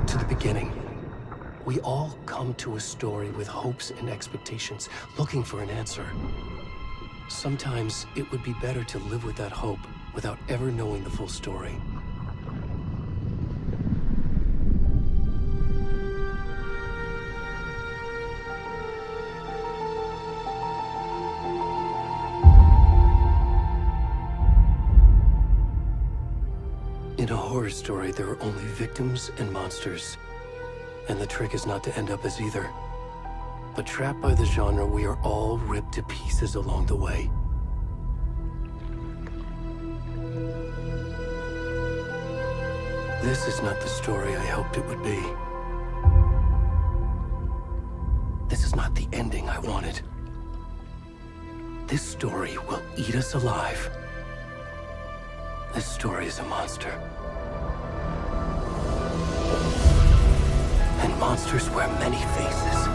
back to the beginning. We all come to a story with hopes and expectations, looking for an answer. Sometimes it would be better to live with that hope without ever knowing the full story. In a horror story, there are only victims and monsters. And the trick is not to end up as either. But trapped by the genre, we are all ripped to pieces along the way. This is not the story I hoped it would be. This is not the ending I wanted. This story will eat us alive. This story is a monster. And monsters wear many faces.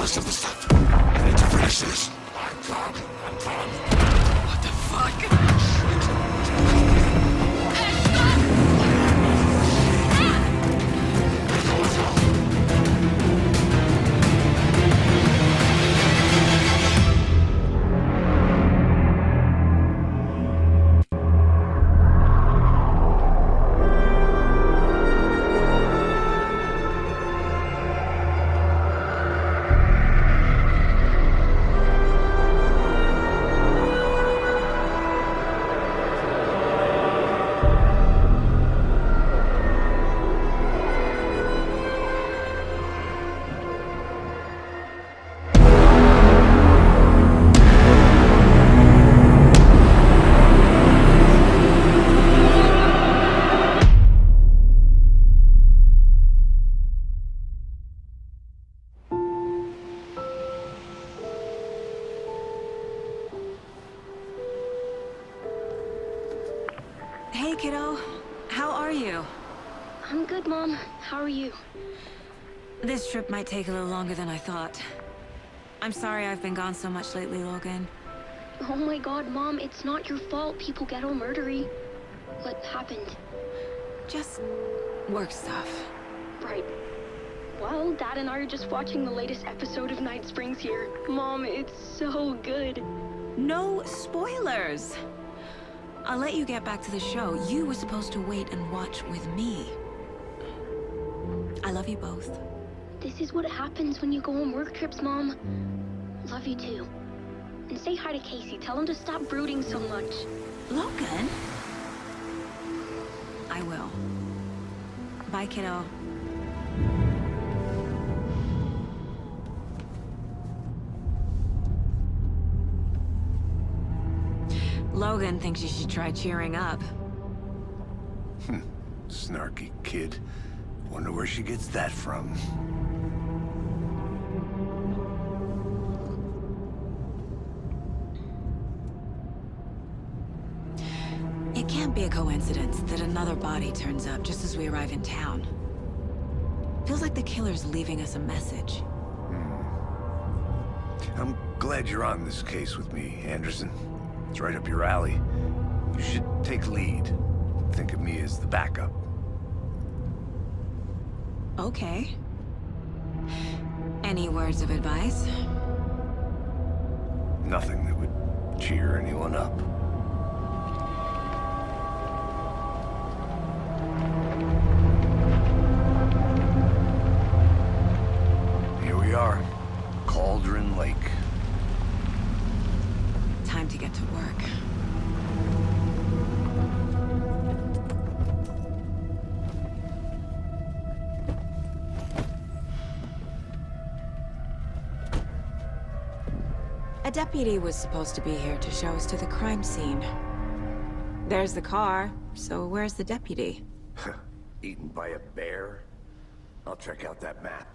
rest of the stuff. I need to finish this. What the fuck? Hey, kiddo. How are you? I'm good, Mom. How are you? This trip might take a little longer than I thought. I'm sorry I've been gone so much lately, Logan. Oh my god, Mom, it's not your fault people get all murdery. What happened? Just work stuff. Right. Well, Dad and I are just watching the latest episode of Night Springs here. Mom, it's so good. No spoilers! I'll let you get back to the show. You were supposed to wait and watch with me. I love you both. This is what happens when you go on work trips, Mom. Love you too. And say hi to Casey. Tell him to stop brooding so much. Logan? I will. Bye, kiddo. Logan thinks you should try cheering up. Snarky kid. Wonder where she gets that from. It can't be a coincidence that another body turns up just as we arrive in town. Feels like the killer's leaving us a message. I'm glad you're on this case with me, Anderson. It's right up your alley. You should take lead. Think of me as the backup. Okay. Any words of advice? Nothing that would cheer anyone up. Here we are. Cauldron Lake. Time to get to work. A deputy was supposed to be here to show us to the crime scene. There's the car, so where's the deputy? Eaten by a bear? I'll check out that map.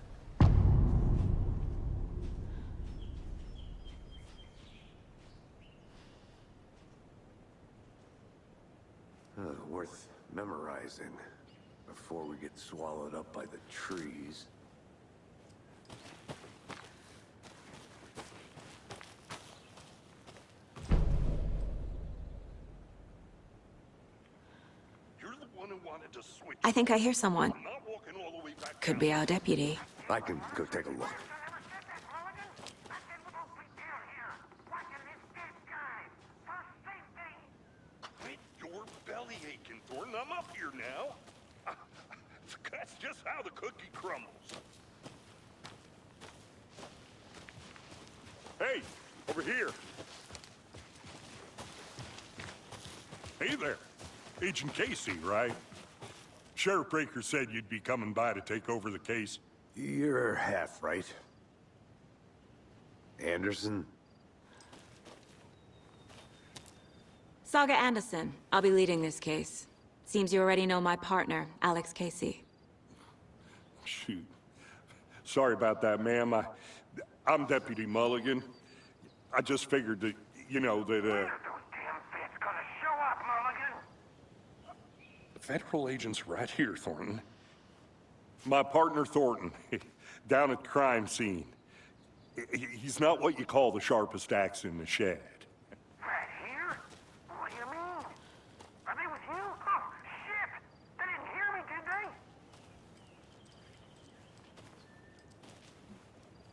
Worth memorizing before we get swallowed up by the trees. You're the one who wanted to switch. I think I hear someone. I'm not walking all the way back Could down. be our deputy. I can go take a look. Quit your belly aching, Thornton. I'm up here now. That's just how the cookie crumbles. Hey, over here. Hey there. Agent Casey, right? Sheriff Breaker said you'd be coming by to take over the case. You're half right. Anderson? Saga Anderson. I'll be leading this case. Seems you already know my partner, Alex Casey. Shoot. Sorry about that, ma'am. I'm Deputy Mulligan. I just figured that, you know, that, The federal agent's right here, Thornton. My partner, Thornton, down at the crime scene. He's not what you call the sharpest axe in the shed. Right here? What do you mean? Are they with you? Oh, shit! They didn't hear me, did they?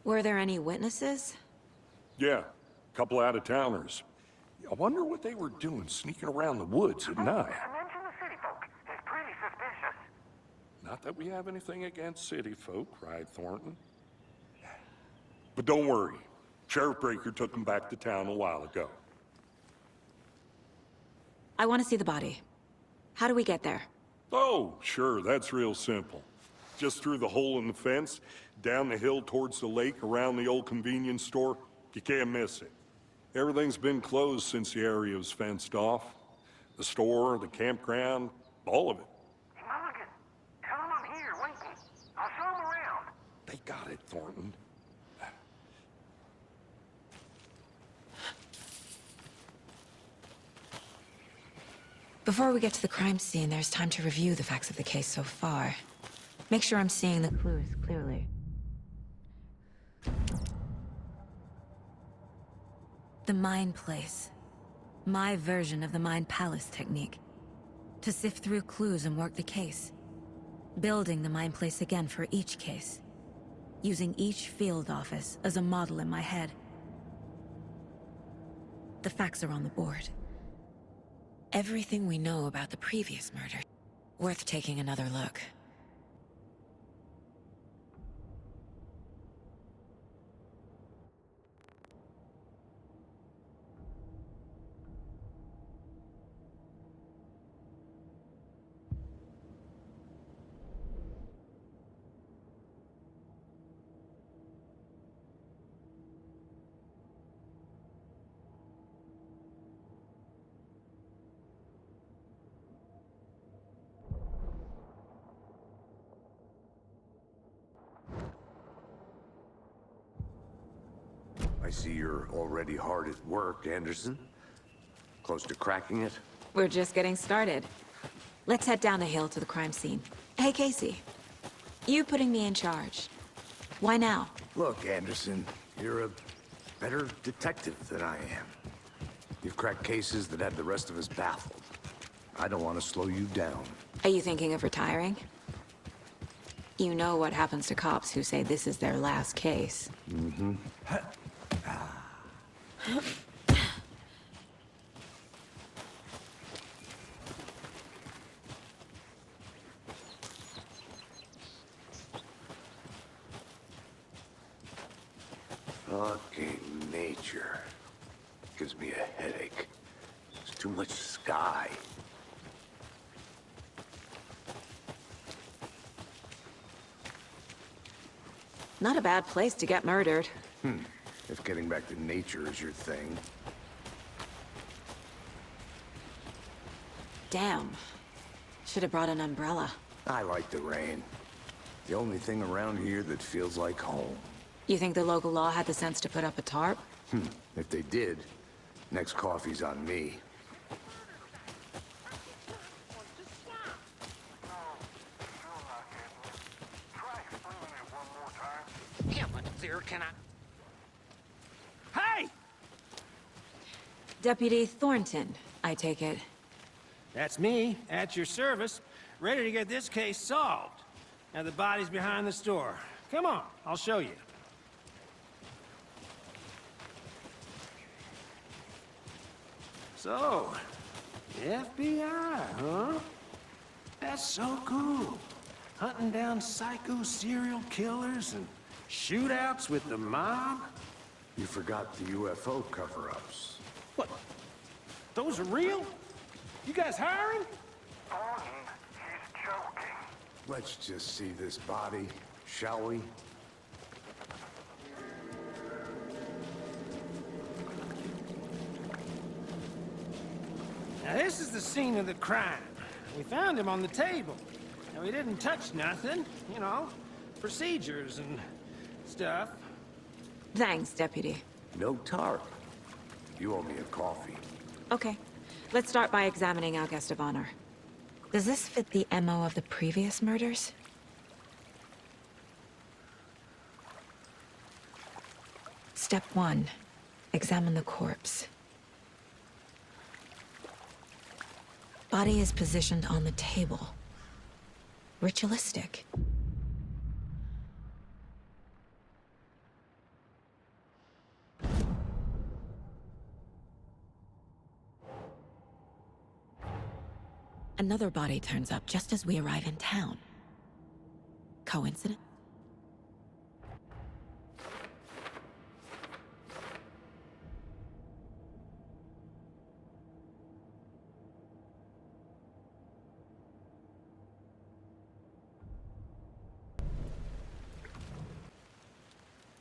Were there any witnesses? Yeah, a couple out-of-towners. I wonder what they were doing sneaking around the woods at night. I mentioned the city folk. It's pretty suspicious. Not that we have anything against city folk, right, Thornton? But don't worry. Sheriff Breaker took them back to town a while ago. I want to see the body. How do we get there? Oh, sure, that's real simple. Just through the hole in the fence, down the hill towards the lake, around the old convenience store. You can't miss it. Everything's been closed since the area was fenced off. The store, the campground, all of it. Mulligan, tell them I'm here, waiting. I'll show them around. They got it, Thornton. Before we get to the crime scene, there's time to review the facts of the case so far. Make sure I'm seeing the clues clearly. The Mind Place. My version of the Mind Palace technique. To sift through clues and work the case. Building the Mind Place again for each case. Using each field office as a model in my head. The facts are on the board. Everything we know about the previous murder. Worth taking another look. I see you're already hard at work, Anderson. Close to cracking it? We're just getting started. Let's head down the hill to the crime scene. Hey, Casey. You putting me in charge. Why now? Look, Anderson, you're a better detective than I am. You've cracked cases that had the rest of us baffled. I don't want to slow you down. Are you thinking of retiring? You know what happens to cops who say this is their last case. Mm-hmm. Fucking nature. Gives me a headache. There's too much sky. Not a bad place to get murdered. If getting back to nature is your thing. Damn. Should have brought an umbrella. I like the rain. The only thing around here that feels like home. You think the local law had the sense to put up a tarp? If they did, next coffee's on me. Yeah, but there can I... Hey! Deputy Thornton, I take it. That's me, at your service, ready to get this case solved. Now the body's behind the store. Come on, I'll show you. So, FBI, huh? That's so cool. Hunting down psycho serial killers and shootouts with the mob. You forgot the UFO cover-ups. What? Those are real? You guys hiring? Thornton, he's joking. Let's just see this body, shall we? Now this is the scene of the crime. We found him on the table. Now we didn't touch nothing, you know, procedures and stuff. Thanks, Deputy. No tarp. You owe me a coffee. Okay. Let's start by examining our guest of honor. Does this fit the MO of the previous murders? Step 1. Examine the corpse. Body is positioned on the table. Ritualistic. Another body turns up just as we arrive in town. Coincidence?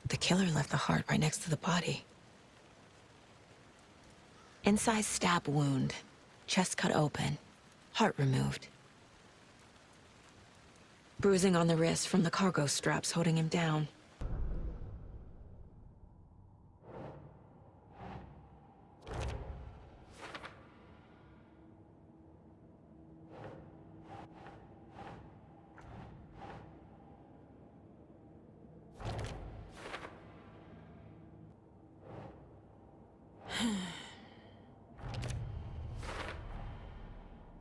The killer left the heart right next to the body. Inside stab wound, chest cut open, heart removed. Bruising on the wrist from the cargo straps holding him down.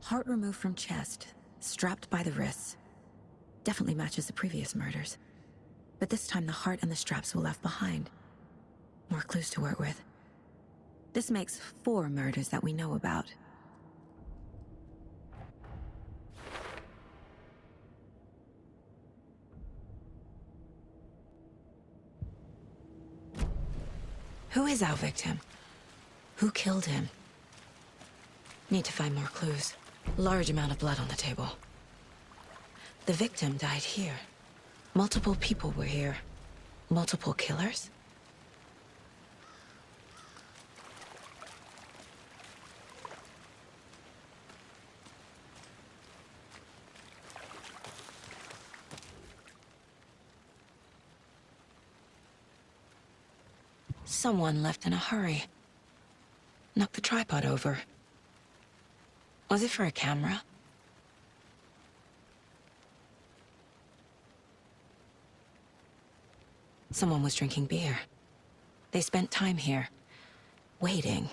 Heart removed from chest, strapped by the wrists. Definitely matches the previous murders. But this time the heart and the straps were left behind. More clues to work with. This makes 4 murders that we know about. Who is our victim? Who killed him? Need to find more clues. Large amount of blood on the table. The victim died here. Multiple people were here. Multiple killers? Someone left in a hurry. Knocked the tripod over. Was it for a camera? Someone was drinking beer. They spent time here, waiting.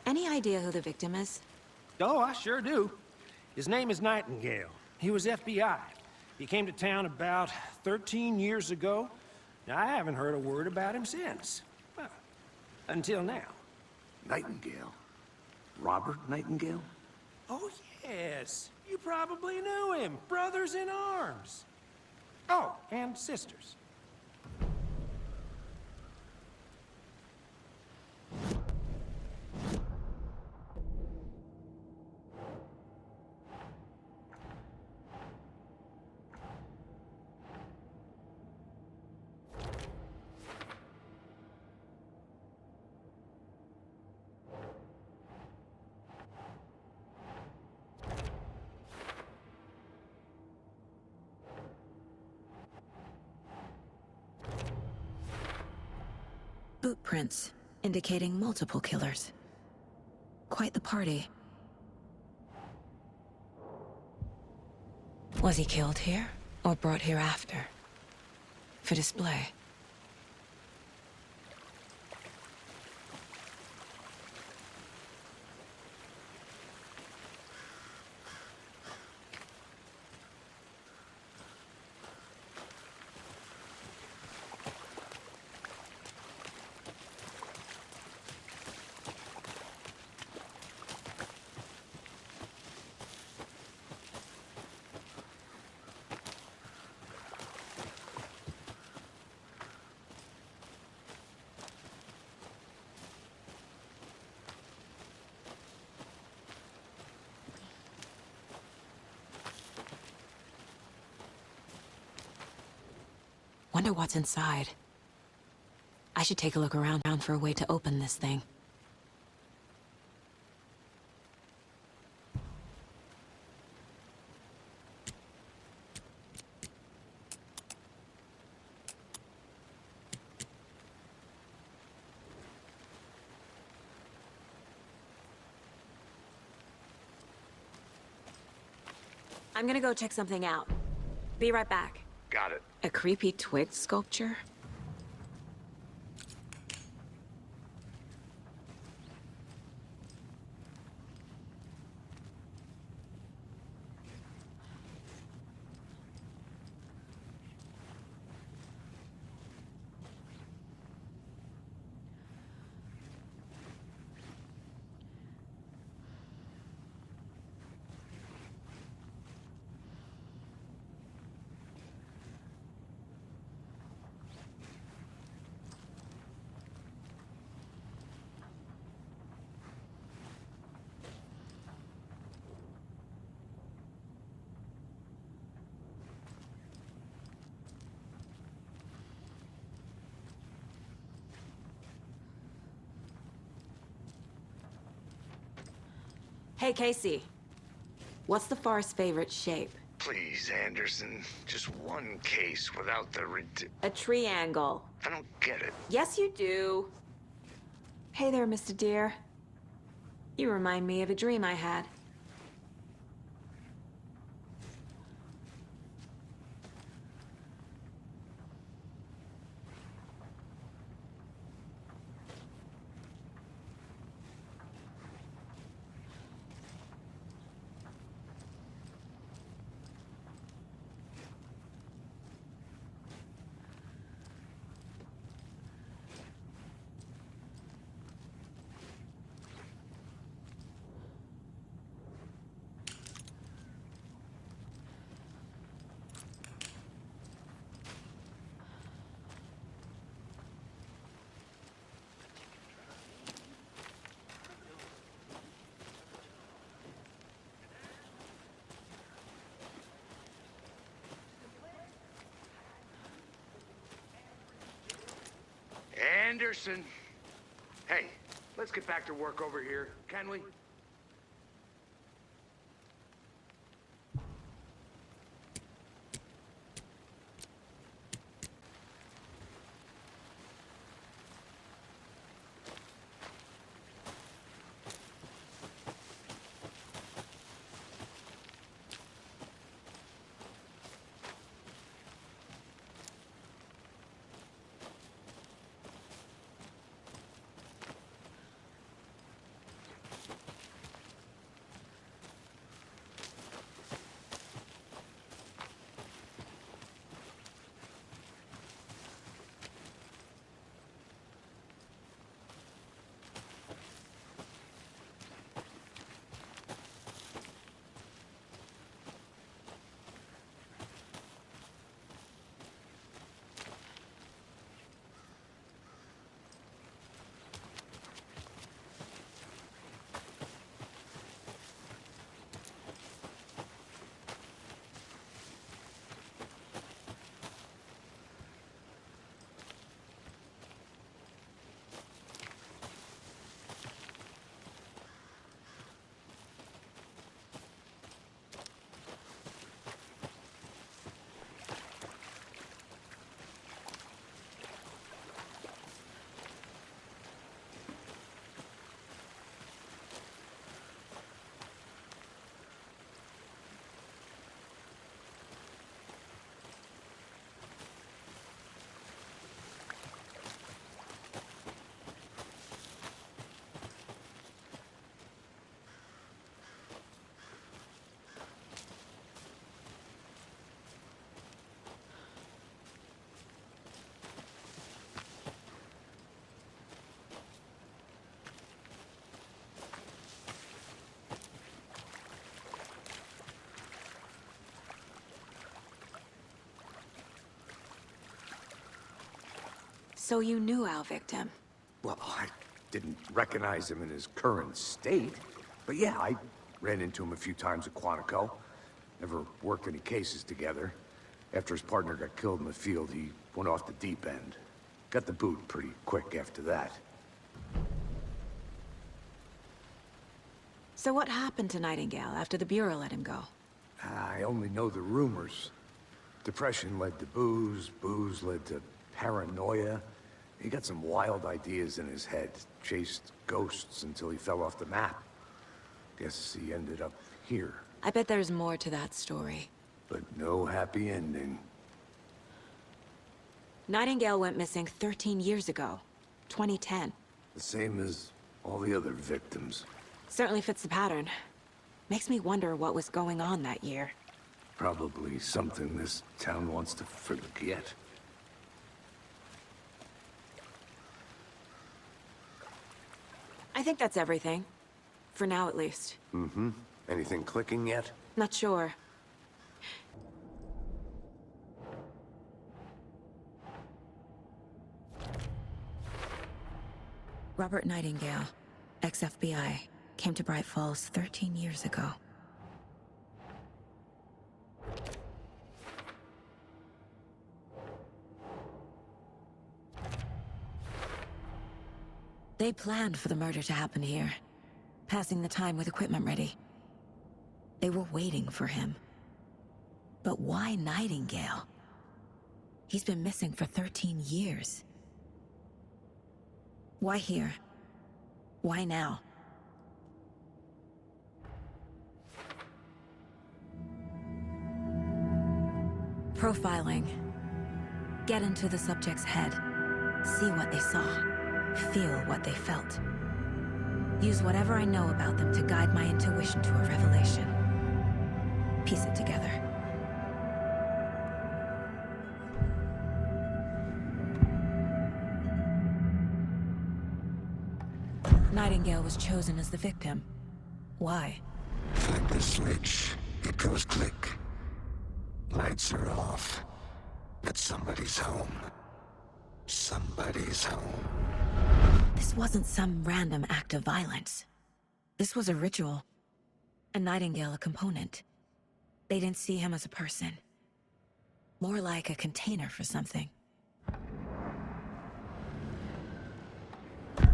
Any idea who the victim is? Oh, I sure do. His name is Nightingale. He was FBI. He came to town about 13 years ago. Now, I haven't heard a word about him since. Well, until now. Nightingale? Robert Nightingale? Oh, yes. You probably knew him. Brothers in arms. Oh, and sisters. Boot prints, indicating multiple killers. Quite the party. Was he killed here, or brought here after? For display? Wonder what's inside. I should take a look around for a way to open this thing. I'm gonna go check something out. Be right back. Got it. A creepy twig sculpture? Hey, Casey. What's the far's favorite shape? Please, Anderson. Just one case without the A triangle. I don't get it. Yes, you do. Hey there, Mr. Deer. You remind me of a dream I had. Anderson! Hey, let's get back to work over here, can we? So you knew our victim? Well, I didn't recognize him in his current state. But yeah, I ran into him a few times at Quantico. Never worked any cases together. After his partner got killed in the field, he went off the deep end. Got the boot pretty quick after that. So what happened to Nightingale after the Bureau let him go? I only know the rumors. Depression led to booze, booze led to paranoia. He got some wild ideas in his head, chased ghosts until he fell off the map. Guess he ended up here. I bet there's more to that story. But no happy ending. Nightingale went missing 13 years ago. 2010. The same as all the other victims. Certainly fits the pattern. Makes me wonder what was going on that year. Probably something this town wants to forget. I think that's everything. For now, at least. Mm-hmm. Anything clicking yet? Not sure. Robert Nightingale, ex-FBI, came to Bright Falls 13 years ago. They planned for the murder to happen here, passing the time with equipment ready. They were waiting for him. But why Nightingale? He's been missing for 13 years. Why here? Why now? Profiling. Get into the subject's head. See what they saw. Feel what they felt. Use whatever I know about them to guide my intuition to a revelation. Piece it together. Nightingale was chosen as the victim. Why? Flip the switch, it goes click. Lights are off. But somebody's home. Somebody's home. This wasn't some random act of violence. This was a ritual. And Nightingale a component. They didn't see him as a person. More like a container for something.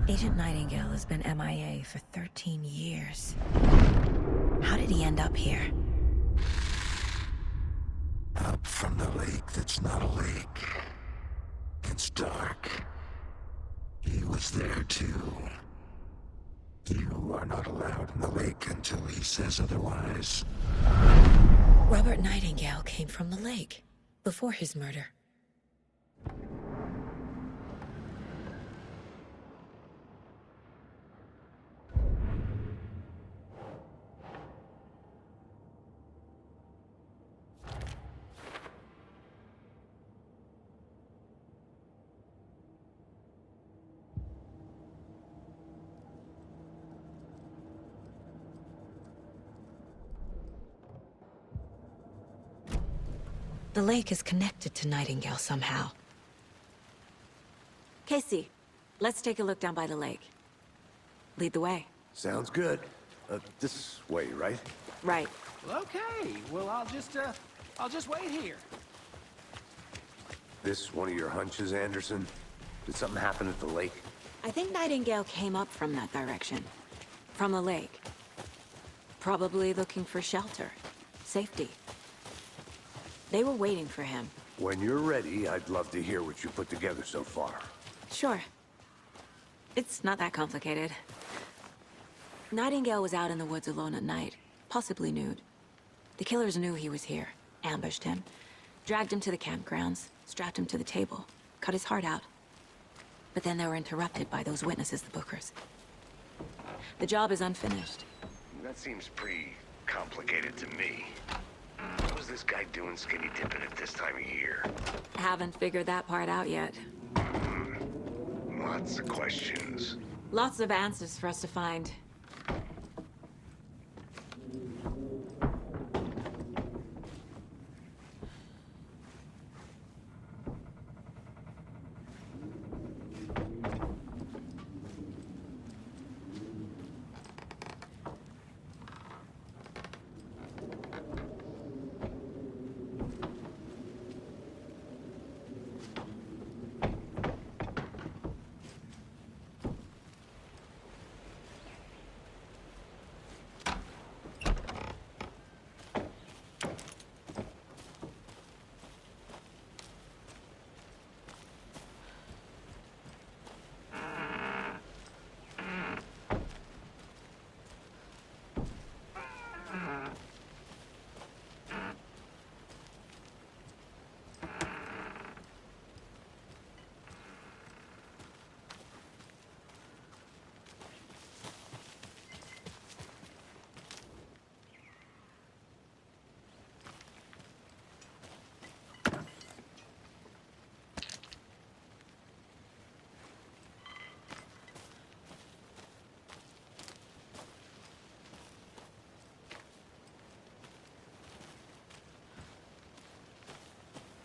Agent Nightingale has been MIA for 13 years. How did he end up here? Up from the lake that's not a lake. It's dark. He was there too. You are not allowed in the lake until he says otherwise. Robert Nightingale came from the lake, before his murder. The lake is connected to Nightingale somehow. Casey, let's take a look down by the lake. Lead the way. Sounds good. This way, right? Right. Okay, well, I'll just wait here. This one of your hunches, Anderson? Did something happen at the lake? I think Nightingale came up from that direction. From the lake. Probably looking for shelter. Safety. They were waiting for him. When you're ready, I'd love to hear what you put together so far. Sure. It's not that complicated. Nightingale was out in the woods alone at night, possibly nude. The killers knew he was here, ambushed him, dragged him to the campgrounds, strapped him to the table, cut his heart out. But then they were interrupted by those witnesses, the Bookers. The job is unfinished. That seems pretty complicated to me. What was this guy doing skinny dipping at this time of year? Haven't figured that part out yet. Lots of questions. Lots of answers for us to find.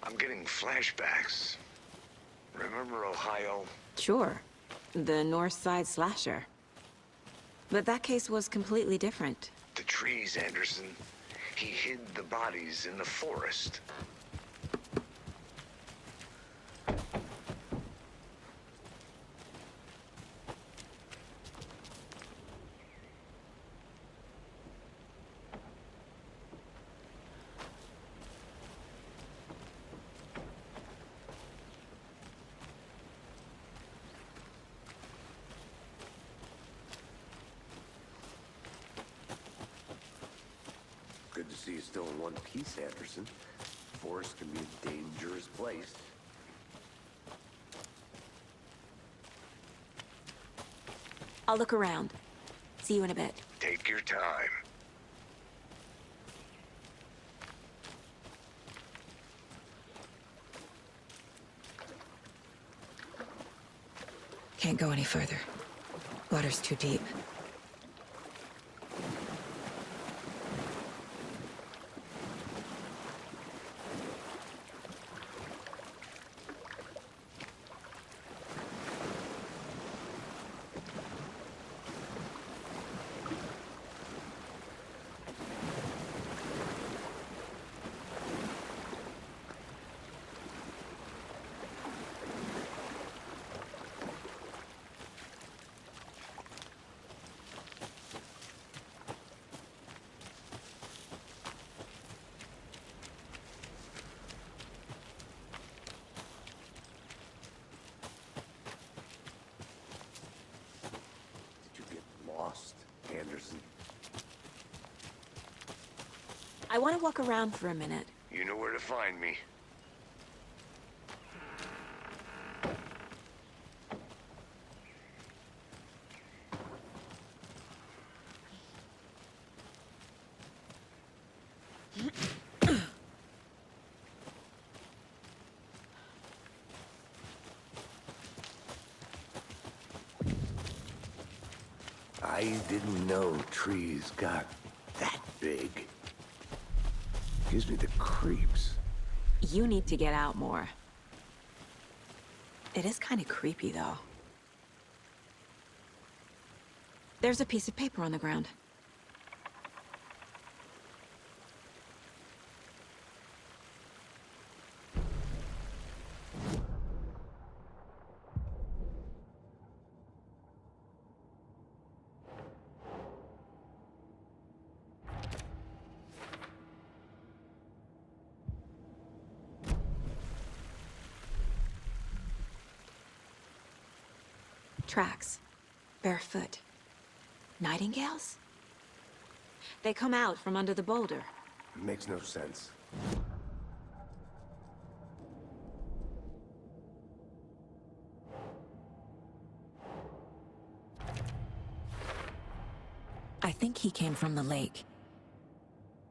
I'm getting flashbacks. Remember Ohio? Sure. The North Side slasher. But that case was completely different. The trees, Anderson. He hid the bodies in the forest. Good to see you still in one piece, Anderson. Forest can be a dangerous place. I'll look around. See you in a bit. Take your time. Can't go any further. Water's too deep. Lost, Anderson. I want to walk around for a minute. You know where to find me. I didn't know trees got that big. Gives me the creeps. You need to get out more. It is kind of creepy, though. There's a piece of paper on the ground. Tracks. Barefoot. Nightingales? They come out from under the boulder. Makes no sense. I think he came from the lake.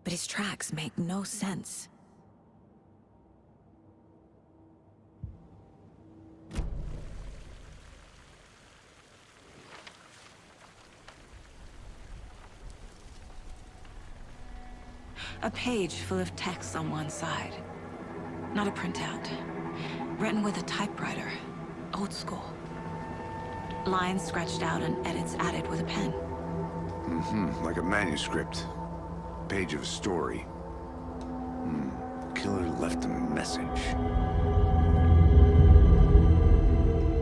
But his tracks make no sense. A page full of text on one side. Not a printout. Written with a typewriter. Old school. Lines scratched out and edits added with a pen. Like a manuscript. Page of a story. Killer left a message.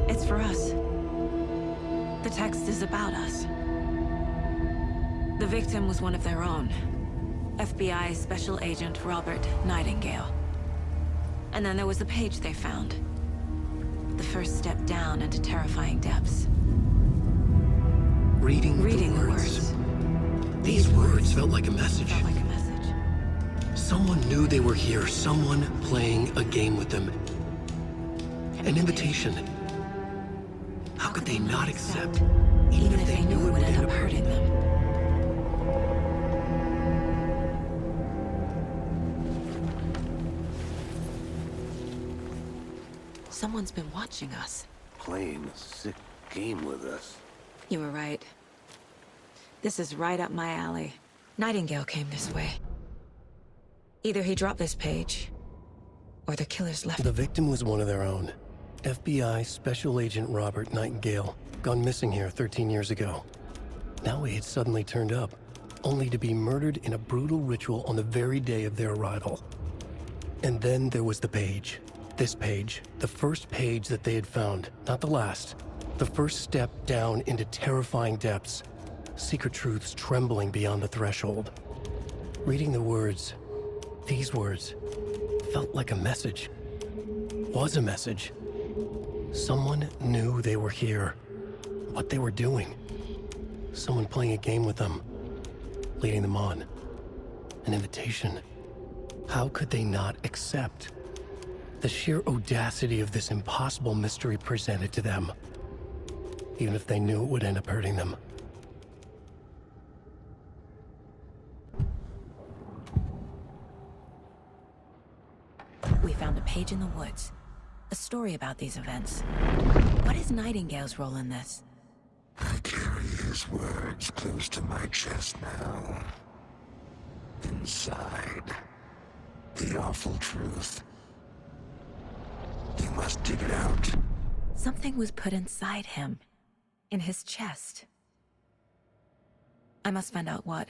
It's for us. The text is about us. The victim was one of their own. FBI Special Agent Robert Nightingale. And then there was the page they found. The first step down into terrifying depths. Reading the words. These words felt like a message. Someone knew they were here, someone playing a game with them. An invitation. How could they not accept, even if they knew it would end up hurting them? Someone's been watching us. Playing a sick game with us. You were right. This is right up my alley. Nightingale came this way. Either he dropped this page, Or the killers left. The victim was one of their own. FBI Special Agent Robert Nightingale, gone missing here 13 years ago. Now he had suddenly turned up, only to be murdered in a brutal ritual on the very day of their arrival. And then there was the page. This page, the first page that they had found, not the last. The first step down into terrifying depths. Secret truths trembling beyond the threshold. Reading the words, these words, felt like a message. Was a message. Someone knew they were here. What they were doing. Someone playing a game with them. Leading them on. An invitation. How could they not accept? The sheer audacity of this impossible mystery presented to them. Even if they knew it would end up hurting them. We found a page in the woods. A story about these events. What is Nightingale's role in this? I carry his words close to my chest now. Inside, the awful truth. You must dig it out. Something was put inside him. In his chest. I must find out what.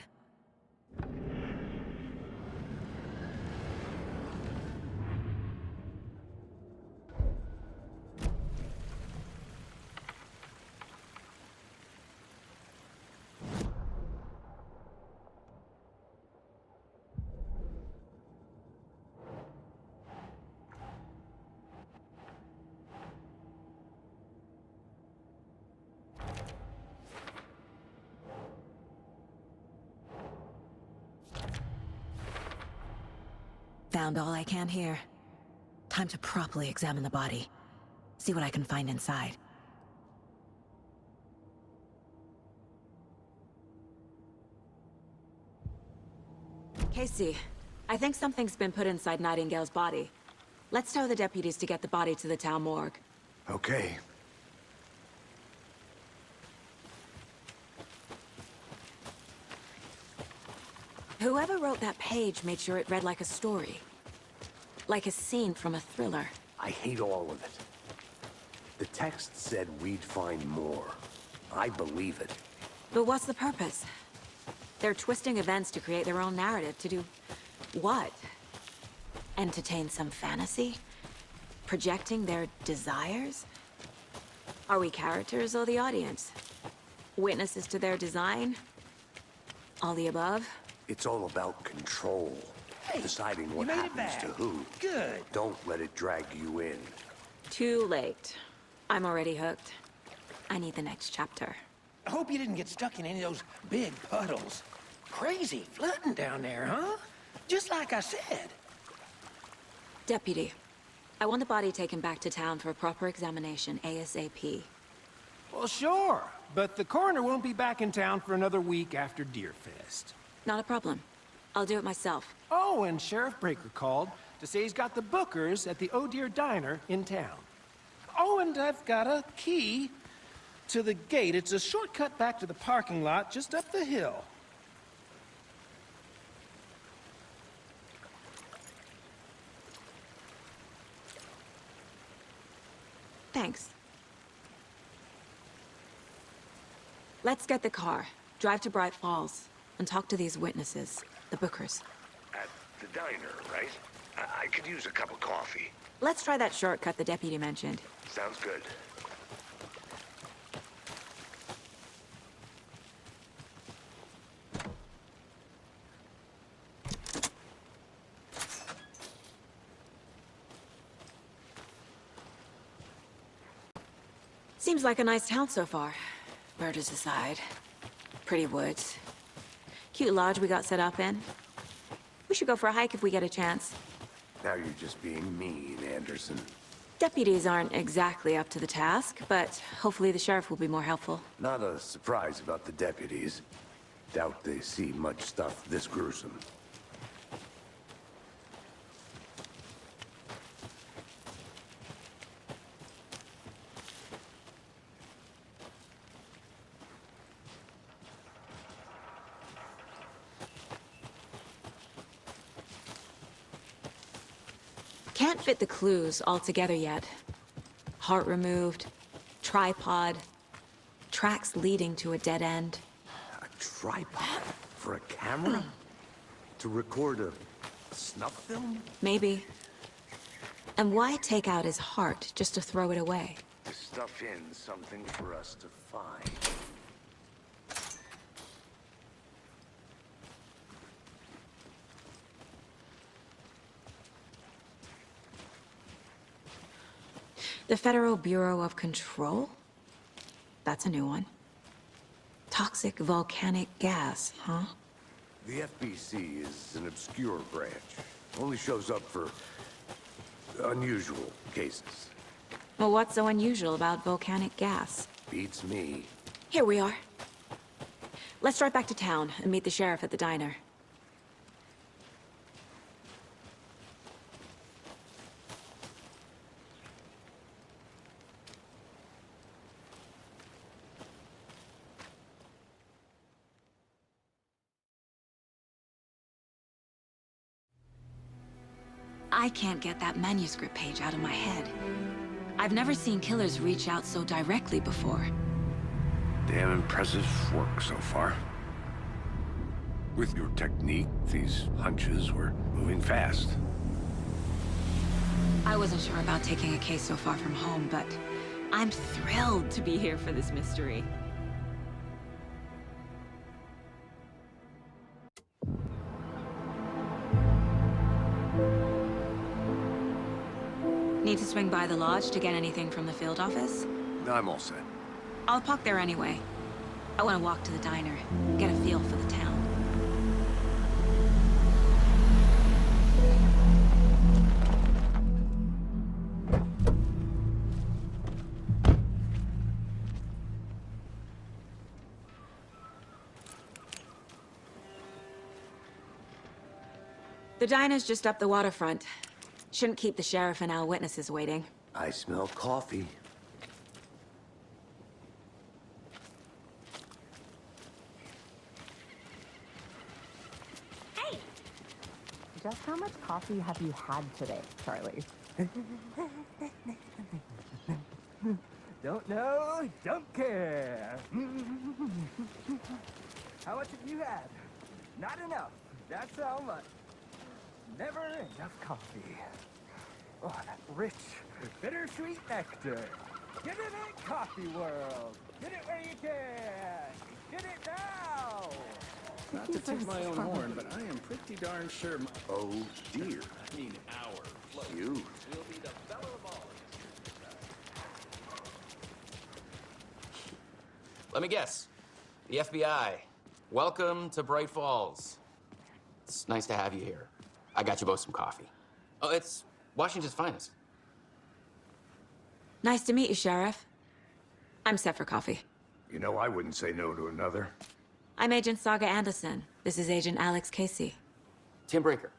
Found all I can here. Time to properly examine the body. See what I can find inside. Casey, I think something's been put inside Nightingale's body. Let's tell the deputies to get the body to the town morgue. Okay. Whoever wrote that page made sure it read like a story. Like a scene from a thriller. I hate all of it. The text said we'd find more. I believe it. But what's the purpose? They're twisting events to create their own narrative. To do what? Entertain some fantasy? Projecting their desires? Are we characters or the audience? Witnesses to their design? All the above? It's all about control. Deciding what you made it happens back. to who. Good. Don't let it drag you in. Too late. I'm already hooked. I need the next chapter. I hope you didn't get stuck in any of those big puddles. Crazy flooding down there, huh? Just like I said. Deputy, I want the body taken back to town for a proper examination, ASAP. Well, sure. But the coroner won't be back in town for another week after Deerfest. Not a problem. I'll do it myself. Oh, and Sheriff Breaker called to say he's got the Bookers at the Oh Dear Diner in town. Oh, and I've got a key to the gate. It's a shortcut back to the parking lot just up the hill. Thanks. Let's get the car, drive to Bright Falls, and talk to these witnesses, the Bookers. At the diner, right? I could use a cup of coffee. Let's try that shortcut the deputy mentioned. Sounds good. Seems like a nice town so far. Murders aside. Pretty woods. Cute lodge we got set up in. We should go for a hike if we get a chance. Now you're just being mean, Anderson. Deputies aren't exactly up to the task, but hopefully the sheriff will be more helpful. Not a surprise about the deputies. Doubt they see much stuff this gruesome. Can't fit the clues all together yet. Heart removed, tripod, tracks leading to a dead end. A tripod? For a camera? To record a snuff film? Maybe. And why take out his heart just to throw it away? To stuff in something for us to find. The Federal Bureau of Control? That's a new one. Toxic volcanic gas, huh? The FBC is an obscure branch. Only shows up for unusual cases. Well, what's so unusual about volcanic gas? Beats me. Here we are. Let's drive back to town and meet the sheriff at the diner. I can't get that manuscript page out of my head. I've never seen killers reach out so directly before. Damn impressive work so far. With your technique, these hunches were moving fast. I wasn't sure about taking a case so far from home, but I'm thrilled to be here for this mystery. Need to swing by the lodge to get anything from the field office? I'm all set. I'll park there anyway. I want to walk to the diner, get a feel for the town. The diner's just up the waterfront. Shouldn't keep the sheriff and our witnesses waiting. I smell coffee. Hey! Just how much coffee have you had today, Charlie? Don't know, don't care. How much have you had? Not enough. That's how much. Never enough coffee. Oh, that rich, bittersweet nectar. Get it in coffee world. Get it where you can. Get it now. Not to toot my own horn, but I am pretty darn sure my... Oh, dear. I mean, our float You. will be the belle of all. Let me guess. The FBI. Welcome to Bright Falls. It's nice to have you here. I got you both some coffee. Oh, it's Washington's finest. Nice to meet you, Sheriff. I'm set for coffee. You know, I wouldn't say no to another. I'm Agent Saga Anderson. This is Agent Alex Casey. Tim Breaker.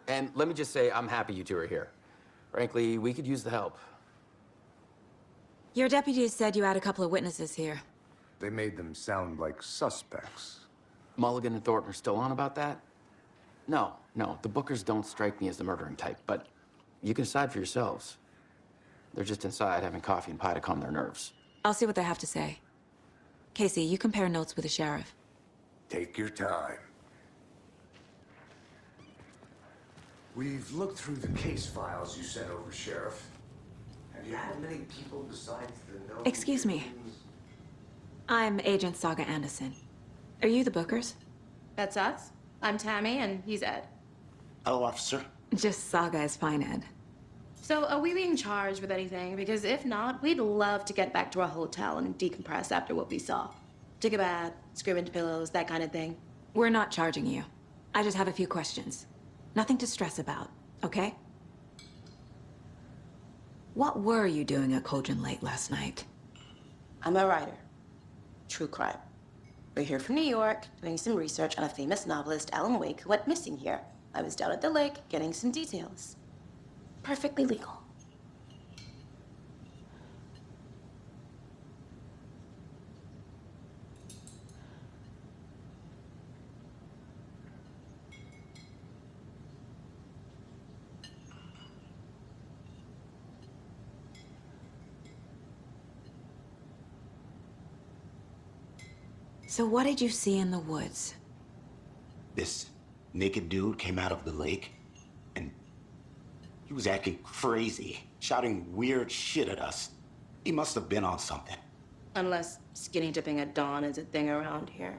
And let me just say, I'm happy you two are here. Frankly, we could use the help. Your deputies said you had a couple of witnesses here. They made them sound like suspects. Mulligan and Thornton are still on about that? No, the Bookers don't strike me as the murdering type, but you can decide for yourselves. They're just inside having coffee and pie to calm their nerves. I'll see what they have to say. Casey, you compare notes with the sheriff. Take your time. We've looked through the case files you sent over, Sheriff. Have you had many people besides the known... Excuse me. I'm Agent Saga Anderson. Are you the Bookers? That's us. I'm Tammy, and he's Ed. Hello, officer. Just Saga is fine, Ed. So, are we being charged with anything? Because if not, we'd love to get back to our hotel and decompress after what we saw. Take a bath, scream into pillows, that kind of thing. We're not charging you. I just have a few questions. Nothing to stress about, okay? What were you doing at Cauldron Lake last night? I'm a writer. True crime. We're here from New York, doing some research on a famous novelist, Alan Wake, who went missing here. I was down at the lake, getting some details. Perfectly legal. So what did you see in the woods? This naked dude came out of the lake, and he was acting crazy, shouting weird shit at us. He must have been on something. Unless skinny dipping at dawn is a thing around here.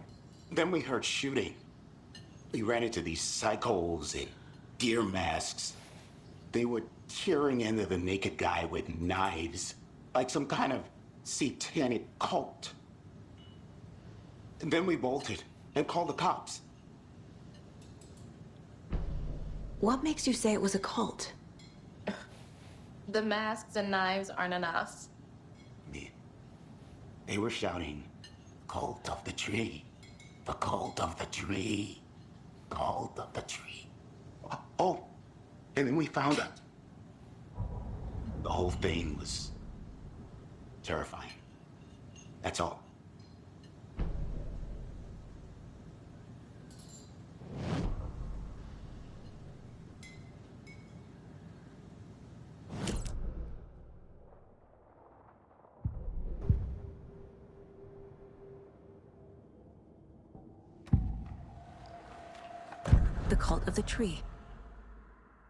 Then we heard shooting. We ran into these psychos in deer masks. They were tearing into the naked guy with knives, like some kind of satanic cult. And then we bolted and called the cops. What makes you say it was a cult? The masks and knives aren't enough. They were shouting, "Cult of the tree, the cult of the tree, cult of the tree." Oh, and then we found out. The whole thing was terrifying. That's all. The cult of the tree.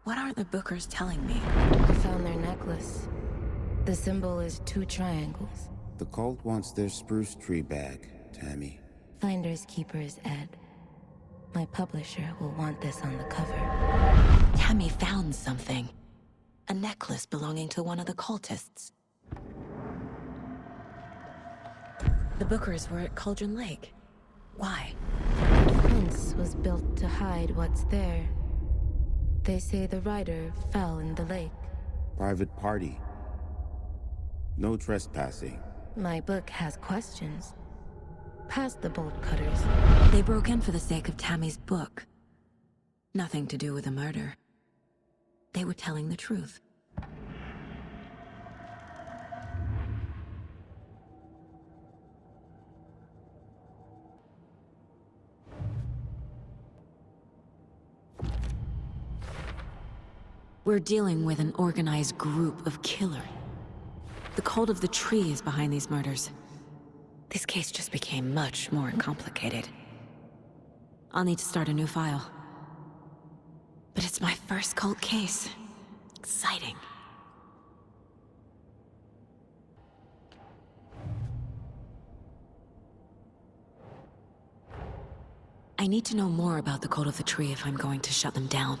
What are the Bookers telling me? I found their necklace. The symbol is 2 triangles. The cult wants their spruce tree back, Tammy. Finders keepers, Ed. My publisher will want this on the cover. Tammy found something. A necklace belonging to one of the cultists. The Bookers were at Cauldron Lake. Why? The fence was built to hide what's there. They say the rider fell in the lake. Private party. No trespassing. My book has questions. Past the bolt cutters. They broke in for the sake of Tammy's book. Nothing to do with a murder. They were telling the truth. We're dealing with an organized group of killers. The cult of the tree is behind these murders. This case just became much more complicated. I'll need to start a new file. But it's my first cult case. Exciting. I need to know more about the cult of the tree if I'm going to shut them down.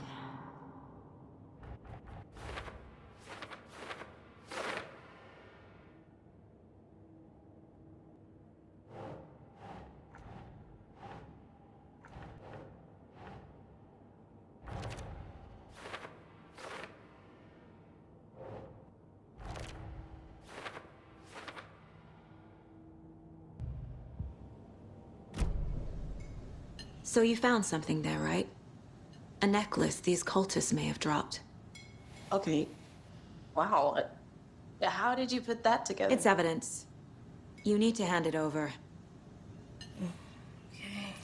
So you found something there, right? A necklace these cultists may have dropped. Okay. Wow. How did you put that together? It's evidence. You need to hand it over. Okay.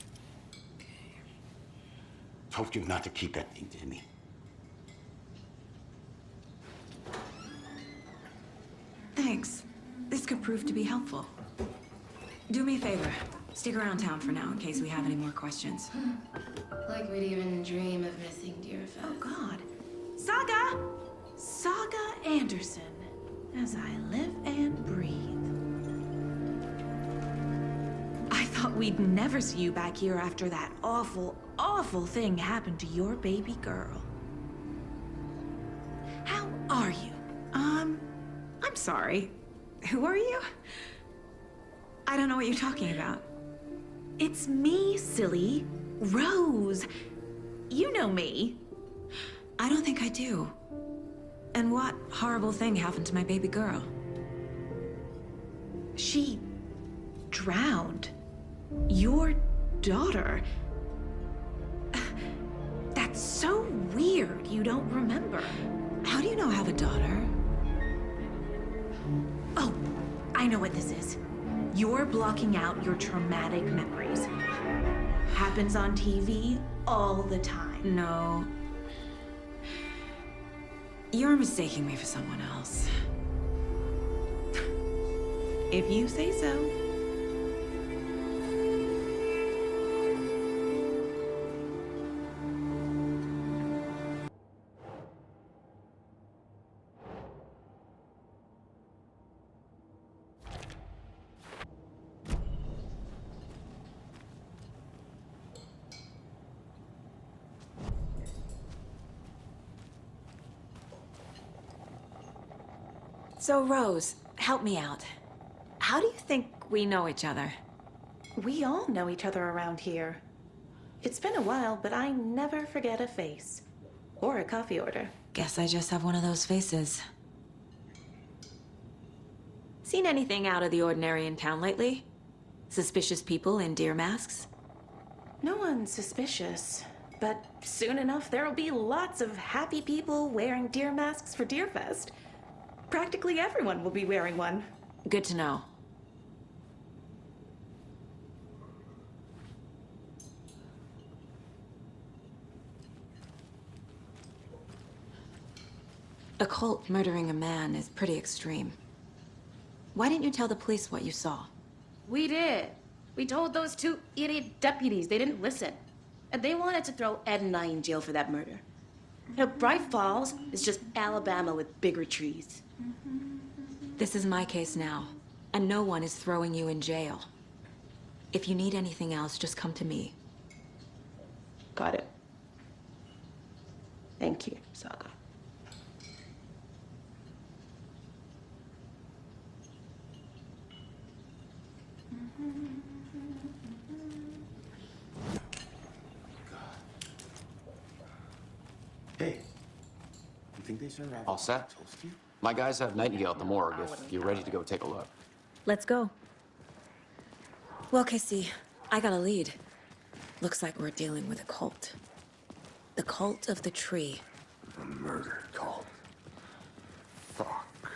Told you not to keep that thing to me. Thanks. This could prove to be helpful. Do me a favor. Stick around town for now in case we have any more questions. Like we'd even dream of missing dear Fez. Oh, God. Saga! Saga Anderson. As I live and breathe. I thought we'd never see you back here after that awful, awful thing happened to your baby girl. How are you? I'm sorry. Who are you? I don't know what you're talking about. It's me, silly. Rose. You know me. I don't think I do. And what horrible thing happened to my baby girl? She drowned. Your daughter. That's so weird you don't remember. How do you know I have a daughter? Oh, I know what this is. You're blocking out your traumatic memories. Happens on TV all the time. No. You're mistaking me for someone else. If you say so. So, Rose, help me out. How do you think we know each other? We all know each other around here. It's been a while, but I never forget a face. Or a coffee order. Guess I just have one of those faces. Seen anything out of the ordinary in town lately? Suspicious people in deer masks? No one's suspicious. But soon enough, there'll be lots of happy people wearing deer masks for Deerfest. Practically everyone will be wearing one. Good to know. A cult murdering a man is pretty extreme. Why didn't you tell the police what you saw? We did. We told those two idiot deputies. They didn't listen. And they wanted to throw Ed and I in jail for that murder. You know, Bright Falls is just Alabama with bigger trees. This is my case now, and no one is throwing you in jail. If you need anything else, just come to me. Got it. Thank you, Saga. Hey, you think they serve All set? My guys have Nightingale at the morgue if you're ready to go take a look. Let's go. Well, Casey, I got a lead. Looks like we're dealing with a cult. The cult of the tree. A murder cult. Fuck.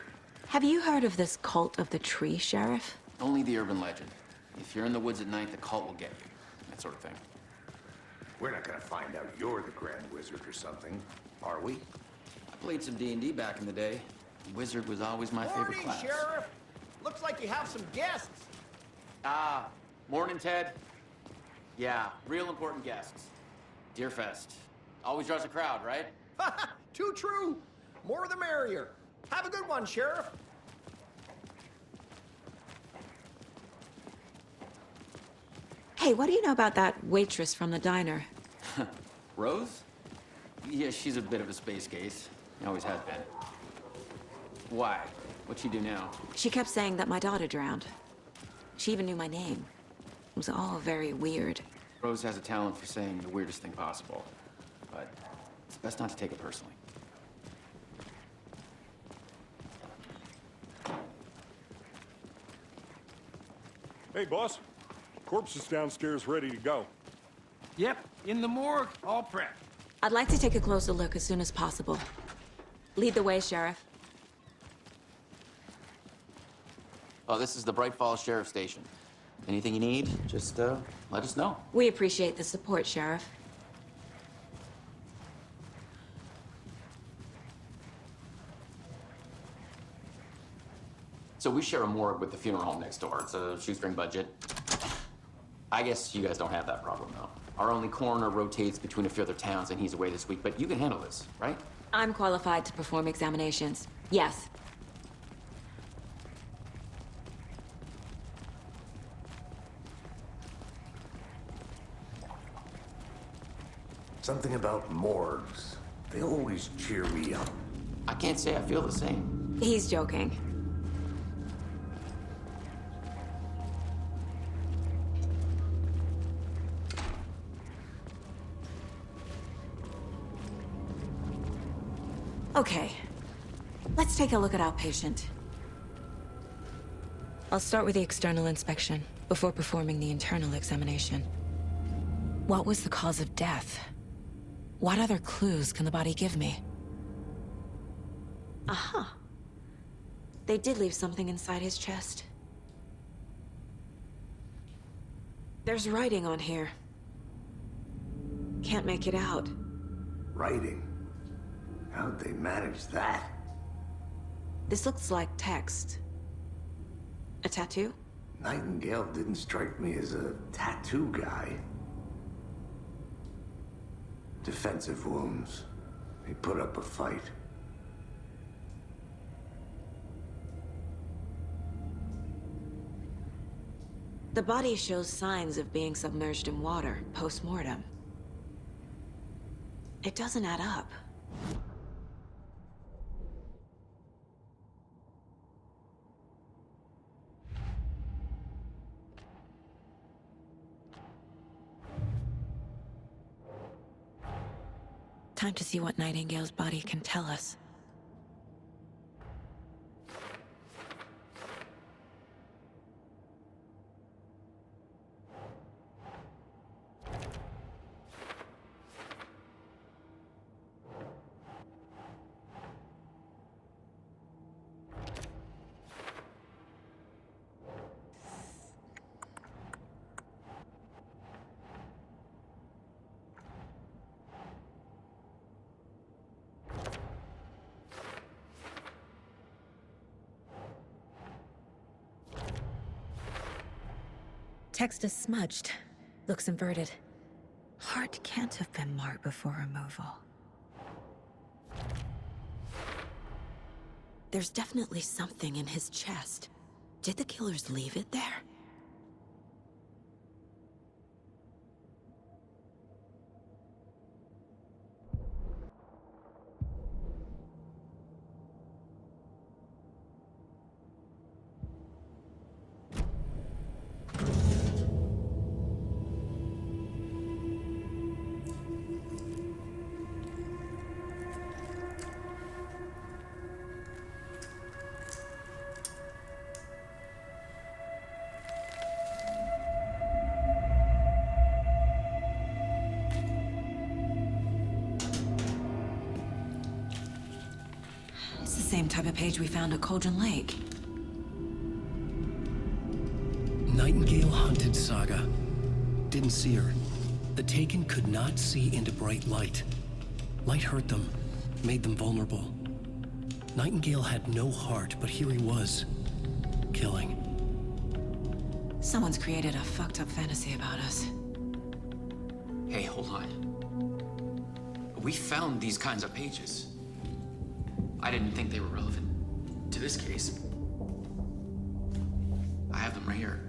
Have you heard of this cult of the tree, Sheriff? Only the urban legend. If you're in the woods at night, the cult will get you. That sort of thing. We're not gonna find out you're the Grand Wizard or something, are we? I played some D&D back in the day. Wizard was always my favorite class. Sheriff! Looks like you have some guests. Morning, Ted. Yeah, real important guests. Deerfest. Always draws a crowd, right? Too true. More the merrier. Have a good one, Sheriff. Hey, what do you know about that waitress from the diner? Rose? Yeah, she's a bit of a space case. Always has been. Why? What'd she do now? She kept saying that my daughter drowned. She even knew my name. It was all very weird. Rose has a talent for saying the weirdest thing possible. But it's best not to take it personally. Hey, boss. Corpse is downstairs ready to go. Yep, in the morgue, all prepped. I'd like to take a closer look as soon as possible. Lead the way, Sheriff. Oh, this is the Bright Falls Sheriff Station. Anything you need, just let us know. We appreciate the support, Sheriff. So we share a morgue with the funeral home next door. It's a shoestring budget. I guess you guys don't have that problem, though. Our only coroner rotates between a few other towns, and he's away this week, but you can handle this, right? I'm qualified to perform examinations. Yes. Something about morgues. They always cheer me up. I can't say I feel the same. He's joking. Okay, let's take a look at our patient. I'll start with the external inspection before performing the internal examination. What was the cause of death? What other clues can the body give me? Aha. They did leave something inside his chest. There's writing on here. Can't make it out. Writing? How'd they manage that? This looks like text. A tattoo? Nightingale didn't strike me as a tattoo guy. Defensive wounds. He put up a fight. The body shows signs of being submerged in water post-mortem. It doesn't add up. Time to see what Nightingale's body can tell us. Text is smudged. Looks inverted. Heart can't have been marked before removal. There's definitely something in his chest. Did the killers leave it there? It's the same type of page we found at Cauldron Lake. Nightingale hunted Saga. Didn't see her. The Taken could not see into bright light. Light hurt them, made them vulnerable. Nightingale had no heart, but here he was, killing. Someone's created a fucked up fantasy about us. Hey, hold on. We found these kinds of pages. I didn't think they were relevant to this case. I have them right here.